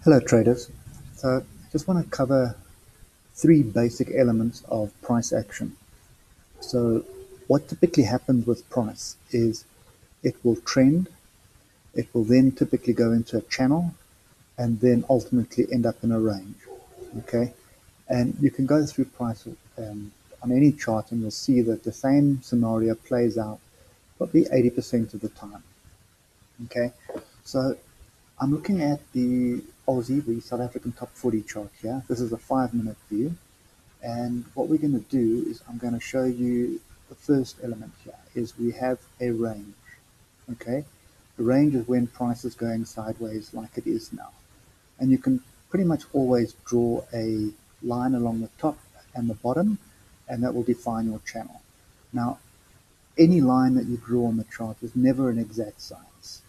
Hello traders. So I just want to cover three basic elements of price action. So what typically happens with price is it will trend, it will then typically go into a channel and then ultimately end up in a range. Okay, and you can go through price on any chart and you'll see that the same scenario plays out probably 80% of the time. Okay, so I'm looking at the Aussie, the South African top 40 chart here. This is a 5-minute view. And what we're going to do is I'm going to show you the first element here is we have a range. Okay. The range is when price is going sideways like it is now. And you can pretty much always draw a line along the top and the bottom, and that will define your channel. Now, any line that you draw on the chart is never an exact science.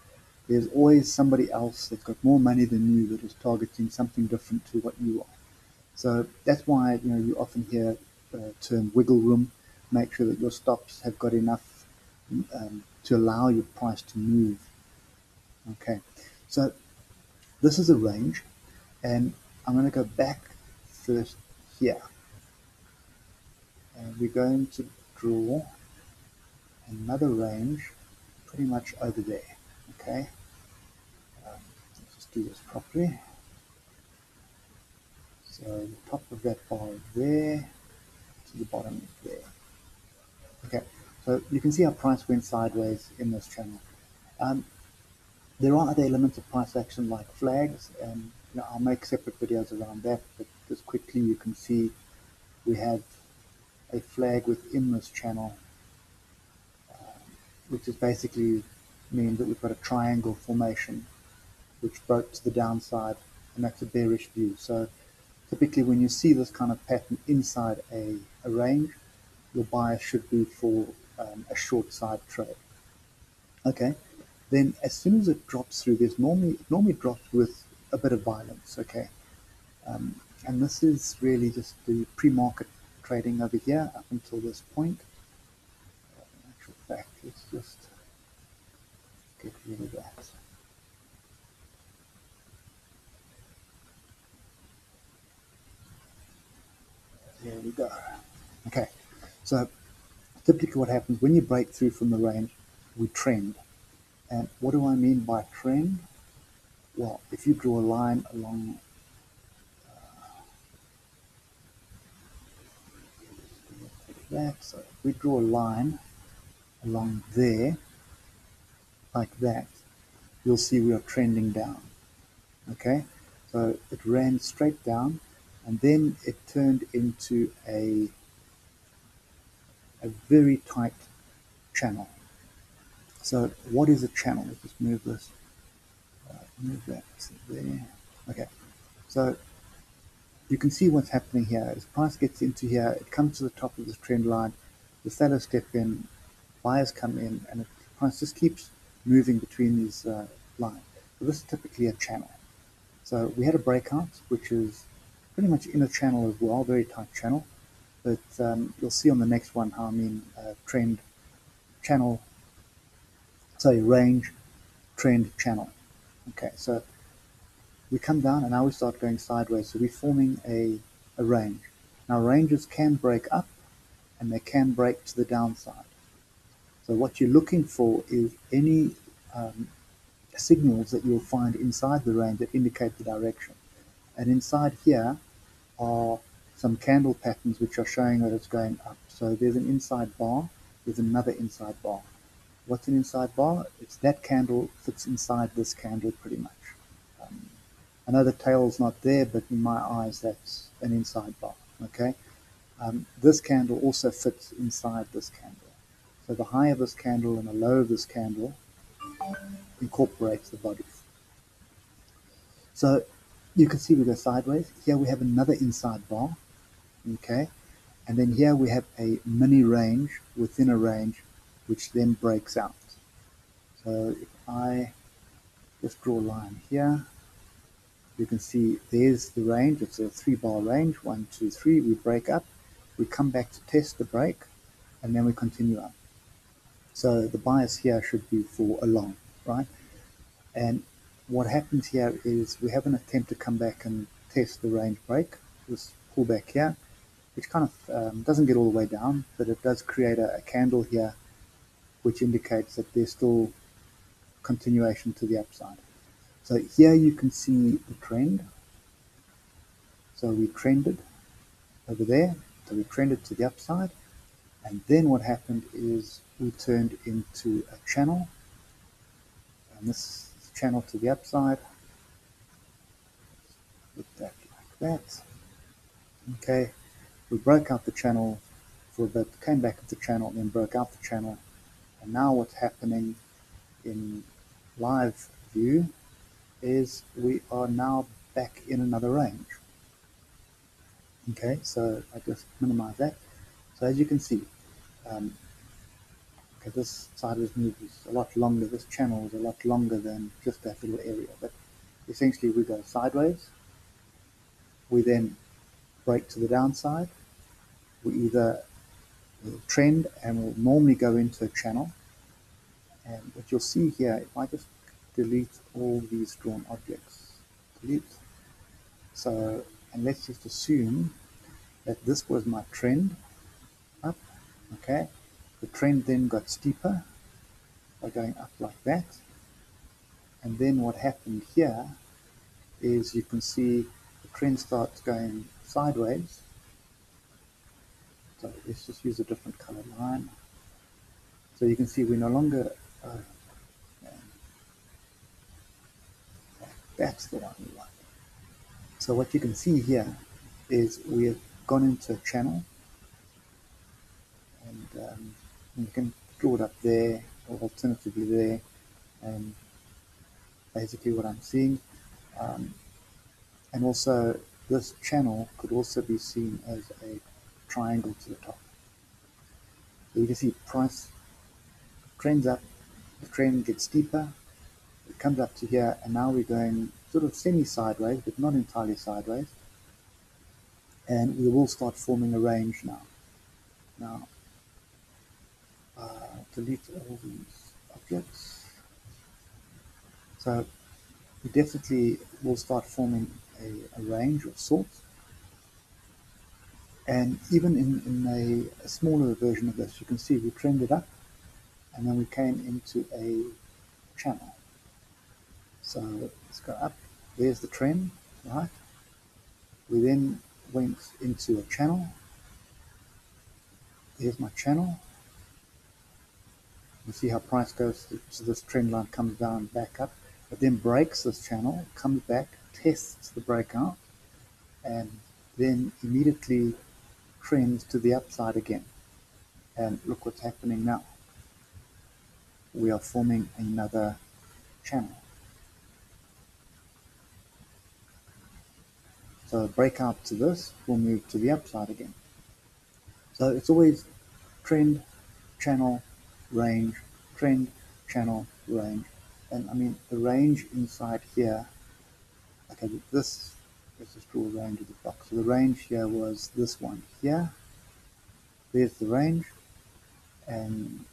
There's always somebody else that's got more money than you that is targeting something different to what you are. So that's why you often hear the term wiggle room. Make sure that your stops have got enough to allow your price to move. Okay, so this is a range, and I'm going to go back first here, and we're going to draw another range pretty much over there. Okay, let's just do this properly. So the top of that bar is there, to the bottom is there. Okay, so you can see our price went sideways in this channel. There are other elements of price action like flags, and I'll make separate videos around that, but just quickly you can see we have a flag within this channel, which is basically means that we've got a triangle formation which broke to the downside, and that's a bearish view. So typically when you see this kind of pattern inside a range, your bias should be for a short side trade. Okay, then as soon as it drops through, it normally drops with a bit of violence. Okay, and this is really just the pre-market trading over here up until this point. In actual fact, let's just get rid of that. There we go. Okay, so typically what happens when you break through from the range, we trend. And what do I mean by trend? Well, if you draw a line along that, so if we draw a line along there, like that, you'll see we are trending down. Okay, so it ran straight down, and then it turned into a very tight channel. So what is a channel? Let's just move this, move that there. Okay, so you can see what's happening here. As price gets into here, it comes to the top of this trend line, the sellers step in, buyers come in, and the price just keeps moving between these lines. So this is typically a channel. So we had a breakout, which is pretty much in a channel as well, very tight channel. But you'll see on the next one how I mean trend, channel, sorry, range, trend, channel. Okay, so we come down and now we start going sideways. So we're forming a range. Now ranges can break up and they can break to the downside. So what you're looking for is any signals that you'll find inside the range that indicate the direction. And inside here are some candle patterns which are showing that it's going up. So there's an inside bar, there's another inside bar. What's an inside bar? It's that candle fits inside this candle pretty much. I know the tail's not there, but in my eyes that's an inside bar. Okay, this candle also fits inside this candle. So the high of this candle and the low of this candle incorporates the bodies. So you can see we go sideways. Here we have another inside bar, okay? And then here we have a mini range within a range, which then breaks out. So if I just draw a line here, you can see there's the range. It's a 3-bar range, 1, 2, 3. We break up, we come back to test the break, and then we continue up. So the bias here should be for a long, right? And what happens here is we have an attempt to come back and test the range break, this pullback here, which kind of doesn't get all the way down, but it does create a candle here, which indicates that there's still continuation to the upside. So here you can see the trend. So we trended over there, so we trended to the upside, and then what happened is we turned into a channel, and this channel to the upside, with that like that. Okay, we broke out the channel for a bit, came back at the channel, and then broke out the channel, and now what's happening in live view is we are now back in another range. Okay, so I just minimize that. So as you can see, okay, this sideways move is a lot longer, this channel is a lot longer than just that little area, but essentially we go sideways, we then break to the downside, we either will trend and will normally go into a channel, and what you'll see here, if I just delete all these drawn objects, delete, so, and let's just assume that this was my trend up, okay, the trend then got steeper by going up like that, and then what happened here is you can see the trend starts going sideways. So let's just use a different color line. So you can see we no longer, that's the one we want. So what you can see here is we have gone into a channel, and you can draw it up there, or alternatively there, and basically what I'm seeing. And also this channel could also be seen as a triangle to the top. So you can see price trends up, the trend gets steeper, it comes up to here, and now we're going sort of semi-sideways, but not entirely sideways, and we will start forming a range now. Now, delete all these objects. So we definitely will start forming a range of sorts. And even in a smaller version of this, you can see we trended up, and then we came into a channel. So let's go up, there's the trend, right? We then went into a channel, there's my channel. You see how price goes to this trend line, comes down, back up, but then breaks this channel, comes back, tests the breakout, and then immediately trends to the upside again. And look what's happening now. We are forming another channel. So breakout to this will move to the upside again. So it's always trend, channel, range, trend, channel, range. And I mean, the range inside here, okay, this, let's just draw a range of the block. So the range here was this one here. There's the range, and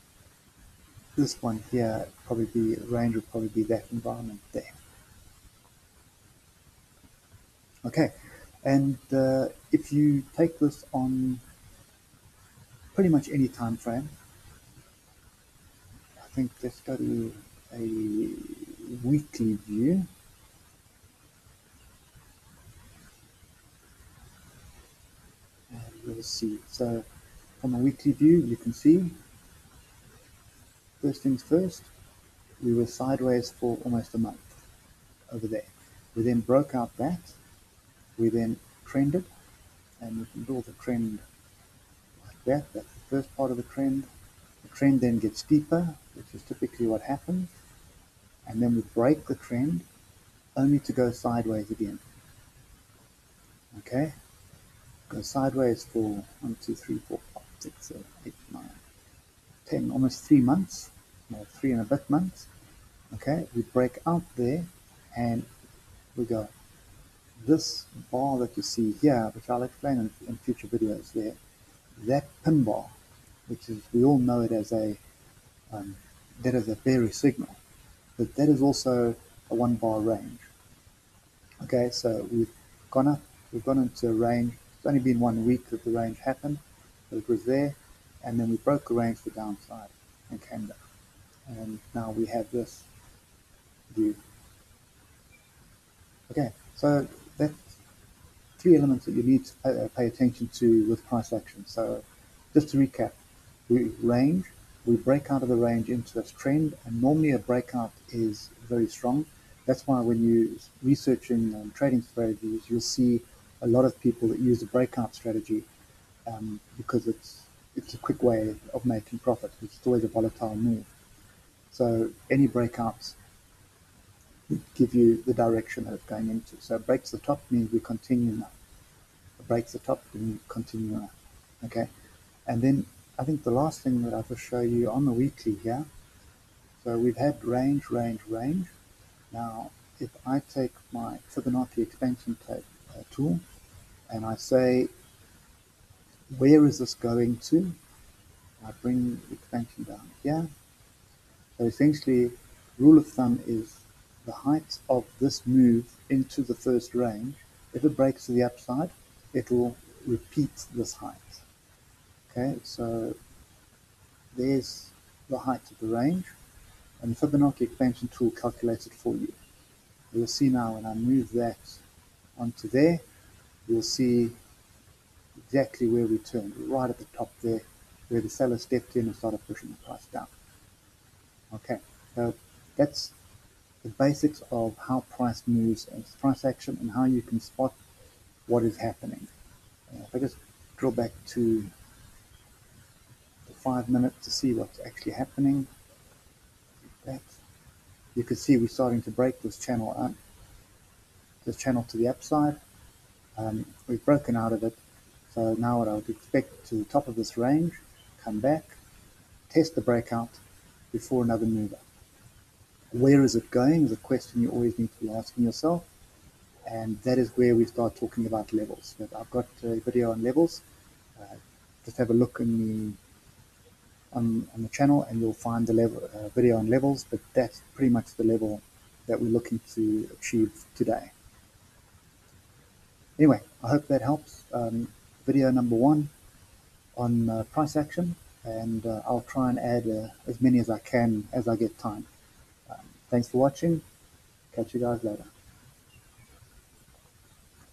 this one here, probably the range would probably be that environment there. Okay, and if you take this on pretty much any time frame, I think let's go to a weekly view. And we'll see. So from a weekly view, you can see, first things first, we were sideways for almost a month over there. We then broke out that. We then trended, and we can draw the trend like that. That's the first part of the trend. The trend then gets steeper, which is typically what happens. And then we break the trend, only to go sideways again. Okay? Go sideways for 1, 2, 3, 4, 5, 6, 7, 8, 9, 10, almost 3 months, or 3 and a bit months. Okay, we break out there, and we go. This bar that you see here, which I'll explain in future videos there, that pin bar, which is, we all know it as that is a bearish signal, but that is also a 1 bar range. Okay, so we've gone into a range. It's only been 1 week that the range happened, but it was there, and then we broke the range to the downside and came down. And now we have this view. Okay, so that's 3 elements that you need to pay attention to with price action. So just to recap, we break out of the range into a trend, and normally a breakout is very strong. That's why when you're researching trading strategies, you'll see a lot of people that use the breakout strategy because it's a quick way of making profit. It's always a volatile move. So any breakouts give you the direction that it's going into. So it breaks the top means we continue now. It breaks the top, then we continue now. Okay, and then I think the last thing that I will show you on the weekly here. So we've had range. Now, if I take my Fibonacci expansion tool and I say, where is this going to? I bring the expansion down here. So essentially, rule of thumb is the height of this move into the first range. If it breaks to the upside, it will repeat this height. Okay, so there's the height of the range, and the Fibonacci expansion tool calculates it for you. You'll see now when I move that onto there, you'll see exactly where we turned, right at the top there, where the seller stepped in and started pushing the price down. Okay, so that's the basics of how price moves and price action and how you can spot what is happening. If I just drill back to the 5 minutes to see what's actually happening, you can see we're starting to break this channel up, this channel to the upside. We've broken out of it. So now what I would expect to the top of this range, come back, test the breakout before another move up. Where is it going is a question you always need to be asking yourself. And that is where we start talking about levels. But I've got a video on levels. Just have a look in on the channel and you'll find the video on levels, but that's pretty much the level that we're looking to achieve today. Anyway, I hope that helps. Video number 1 on price action, and I'll try and add as many as I can as I get time. Thanks for watching. Catch you guys later.